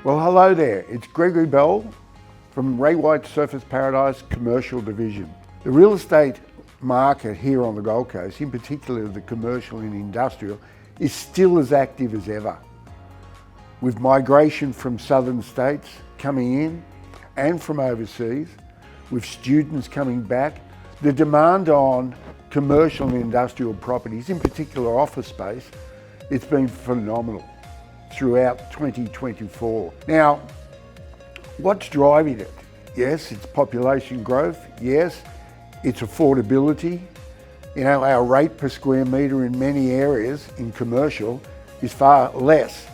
Well, hello there. It's Gregory Bell from Ray White Surfers Paradise Commercial Division. The real estate market here on the Gold Coast, in particular the commercial and industrial, is still as active as ever. With migration from southern states coming in and from overseas, with students coming back, the demand on commercial and industrial properties, in particular office space, it's been phenomenal throughout 2024. Now, what's driving it? Yes, it's population growth. Yes, it's affordability. You know, our rate per square metre in many areas in commercial is far less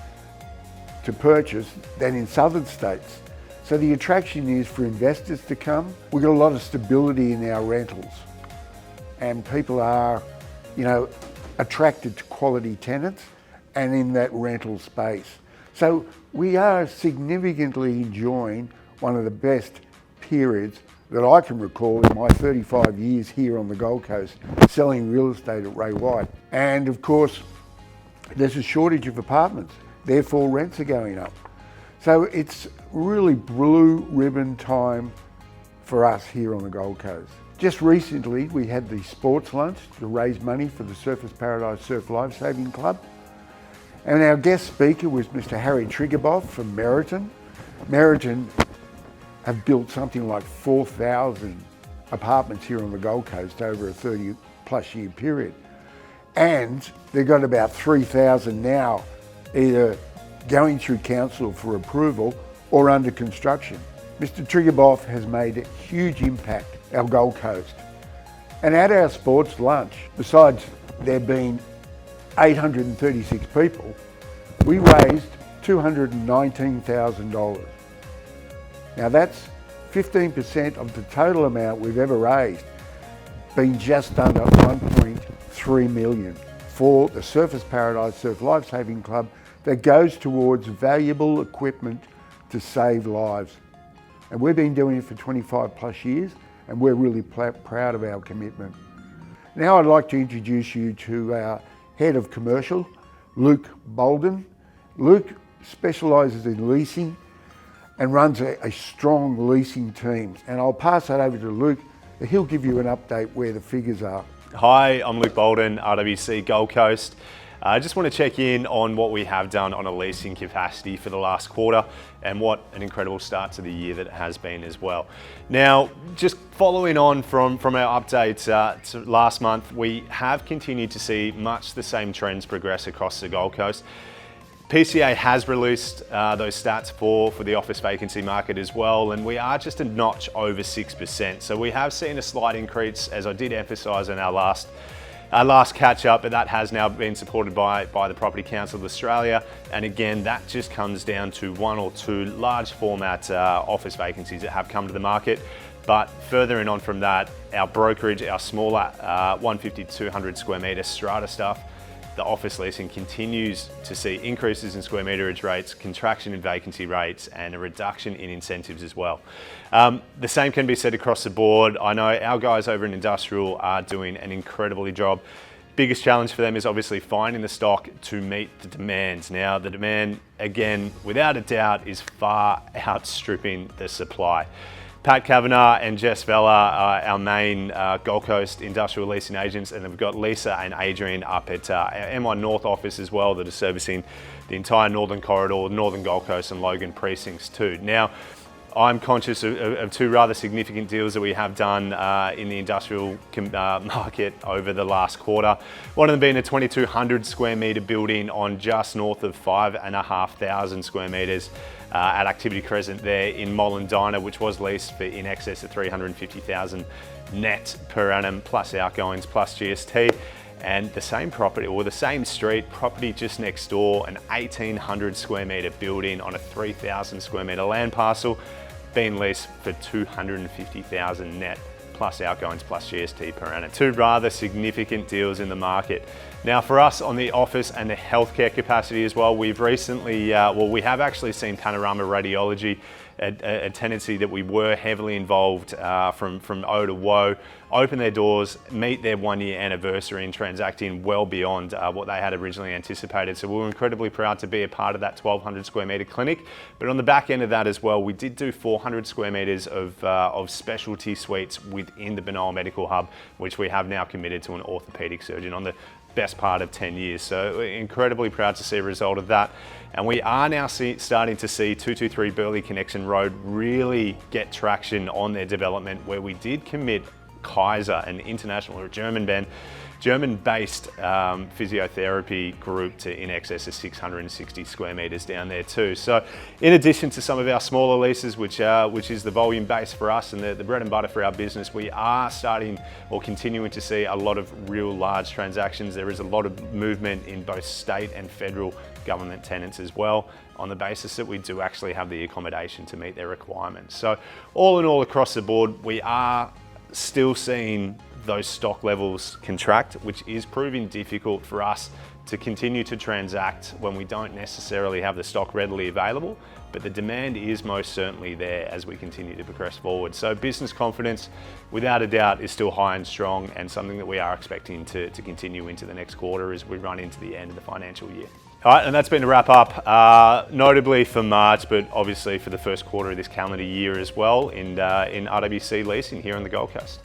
to purchase than in southern states. So the attraction is for investors to come. We've got a lot of stability in our rentals and people are, attracted to quality tenants and in that rental space. So we are significantly enjoying one of the best periods that I can recall in my 35 years here on the Gold Coast selling real estate at Ray White. And of course, there's a shortage of apartments, therefore rents are going up. So it's really blue ribbon time for us here on the Gold Coast. Just recently, we had the sports lunch to raise money for the Surfers Paradise Surf Lifesaving Club. And our guest speaker was Mr. Harry Triggerboff from Meriton. Meriton have built something like 4,000 apartments here on the Gold Coast over a 30 plus year period. And they've got about 3,000 now either going through council for approval or under construction. Mr. Triggerboff has made a huge impact our Gold Coast. And at our sports lunch, besides there being 836 people, we raised $219,000. Now that's 15% of the total amount we've ever raised, being just under 1.3 million for the Surfers Paradise Surf Lifesaving Club that goes towards valuable equipment to save lives. And we've been doing it for 25 plus years and we're really proud of our commitment. Now I'd like to introduce you to our Head of Commercial, Luke Bolden. Luke specialises in leasing and runs a strong leasing team. And I'll pass that over to Luke. He'll give you an update where the figures are. Hi, I'm Luke Bolden, RWC Gold Coast. I just want to check in on what we have done on a leasing capacity for the last quarter and what an incredible start to the year that it has been as well. Now, just following on from our update to last month, we have continued to see much the same trends progress across the Gold Coast. PCA has released those stats for the office vacancy market as well, and we are just a notch over 6%. So we have seen a slight increase, as I did emphasise in our last catch up, but that has now been supported by the Property Council of Australia. And again, that just comes down to one or two large format office vacancies that have come to the market. But furthering on from that, our brokerage, our smaller 150 to 200 square metre strata stuff, the office leasing continues to see increases in square meterage rates, contraction in vacancy rates, and a reduction in incentives as well. The same can be said across the board. I know our guys over in industrial are doing an incredible job. Biggest challenge for them is obviously finding the stock to meet the demands. Now, the demand, again, without a doubt, is far outstripping the supply. Pat Kavanagh and Jess Vella are our main Gold Coast industrial leasing agents, and then we've got Lisa and Adrian up at our M1 North office as well that are servicing the entire Northern Corridor, Northern Gold Coast and Logan precincts too. Now, I'm conscious of two rather significant deals that we have done in the industrial market over the last quarter. One of them being a 2,200 square metre building on just north of 5,500 square metres at Activity Crescent there in Mollendina, which was leased for in excess of 350,000 net per annum, plus outgoings, plus GST. And the same property, or the same street, property just next door, an 1,800 square metre building on a 3,000 square metre land parcel, being leased for 250,000 net, plus outgoings, plus GST per annum. Two rather significant deals in the market. Now for us on the office and the healthcare capacity as well, we've recently, we have actually seen Panorama Radiology a tenancy that we were heavily involved from O to Woe, open their doors, meet their 1-year anniversary and transacting well beyond what they had originally anticipated. So we were incredibly proud to be a part of that 1,200 square metre clinic. But on the back end of that as well, we did do 400 square metres of specialty suites within the Benoa Medical Hub, which we have now committed to an orthopaedic surgeon on the best part of 10 years. So we're incredibly proud to see a result of that. And we are now starting to see 223 Burleigh Connection Road really get traction on their development, where we did commit Kaiser, an international or German-based physiotherapy group, to in excess of 660 square metres down there too. So in addition to some of our smaller leases, which is the volume base for us and the bread and butter for our business, we are starting or continuing to see a lot of real large transactions. There is a lot of movement in both state and federal government tenants as well, on the basis that we do actually have the accommodation to meet their requirements. So all in all, across the board, we are still seeing those stock levels contract, which is proving difficult for us to continue to transact when we don't necessarily have the stock readily available, but the demand is most certainly there as we continue to progress forward. So business confidence, without a doubt, is still high and strong, and something that we are expecting to continue into the next quarter as we run into the end of the financial year. All right, and that's been a wrap up, notably for March, but obviously for the first quarter of this calendar year as well in RWC leasing here on the Gold Coast.